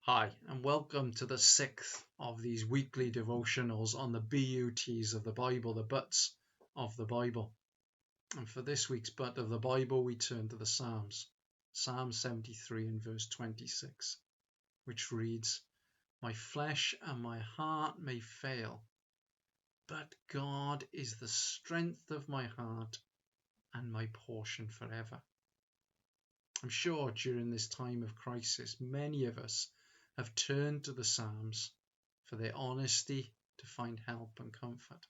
Hi, and welcome to the sixth of these weekly devotionals on the BUTs of the Bible, the butts of the Bible. And for this week's butt of the Bible, we turn to the Psalms. Psalm 73 and verse 26, which reads, "My flesh and my heart may fail, but God is the strength of my heart and my portion forever." I'm sure during this time of crisis, many of us have turned to the Psalms for their honesty to find help and comfort.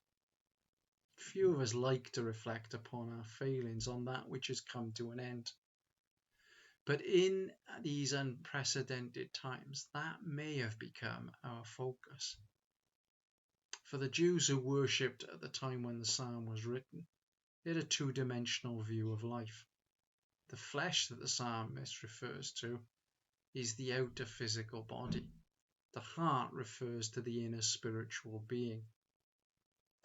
Few of us like to reflect upon our failings, on that which has come to an end. But in these unprecedented times, that may have become our focus. For the Jews who worshipped at the time when the psalm was written, they had a two-dimensional view of life. The flesh that the psalmist refers to is the outer physical body. The heart refers to the inner spiritual being.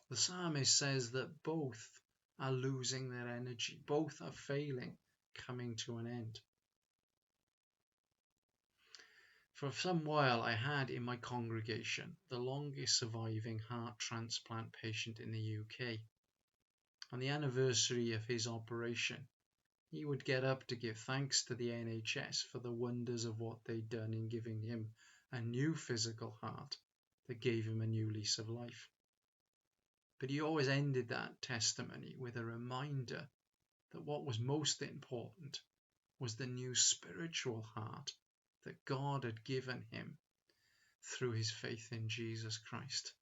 The psalmist says that both are losing their energy, both are failing, coming to an end. For some while I had in my congregation the longest surviving heart transplant patient in the UK. On the anniversary of his operation, he would get up to give thanks to the NHS for the wonders of what they'd done in giving him a new physical heart that gave him a new lease of life. But he always ended that testimony with a reminder that what was most important was the new spiritual heart that God had given him through his faith in Jesus Christ.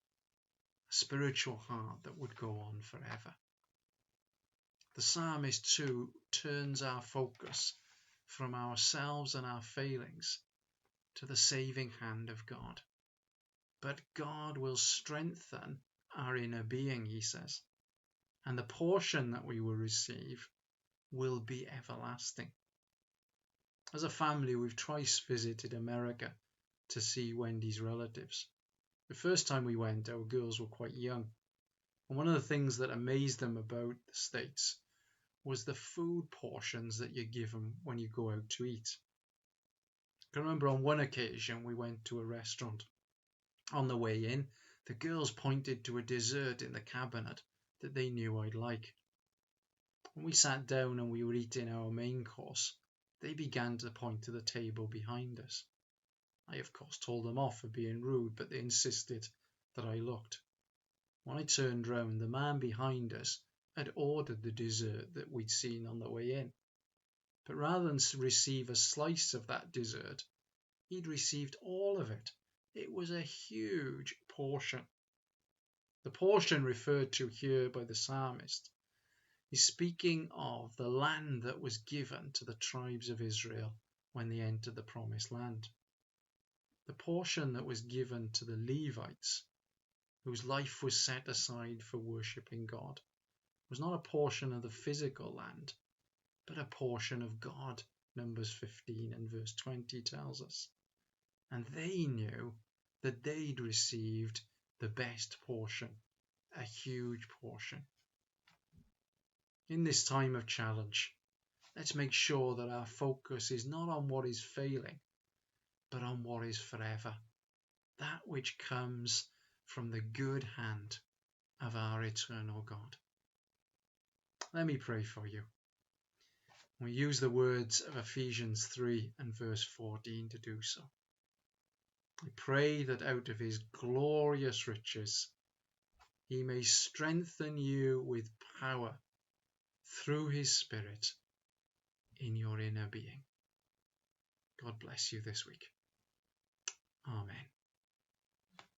A spiritual heart that would go on forever. The psalmist too turns our focus from ourselves and our failings to the saving hand of God. But God will strengthen our inner being, he says, and the portion that we will receive will be everlasting. As a family, we've twice visited America to see Wendy's relatives. The first time we went, our girls were quite young, and one of the things that amazed them about the States was the food portions that you're given when you go out to eat. I can remember on one occasion we went to a restaurant. On the way in, the girls pointed to a dessert in the cabinet that they knew I'd like. When we sat down and we were eating our main course, they began to point to the table behind us. I, of course, told them off for being rude, but they insisted that I looked. When I turned round, the man behind us had ordered the dessert that we'd seen on the way in. But rather than receive a slice of that dessert, he'd received all of it. It was a huge portion. The portion referred to here by the psalmist is speaking of the land that was given to the tribes of Israel when they entered the promised land. The portion that was given to the Levites, whose life was set aside for worshipping God, was not a portion of the physical land, but a portion of God, Numbers 15 and verse 20 tells us. And they knew that they'd received the best portion, a huge portion. In this time of challenge, let's make sure that our focus is not on what is failing, but on what is forever, that which comes from the good hand of our eternal God. Let me pray for you. We use the words of Ephesians 3 and verse 14 to do so. I pray that out of his glorious riches he may strengthen you with power through his Spirit in your inner being. God bless you this week. Amen.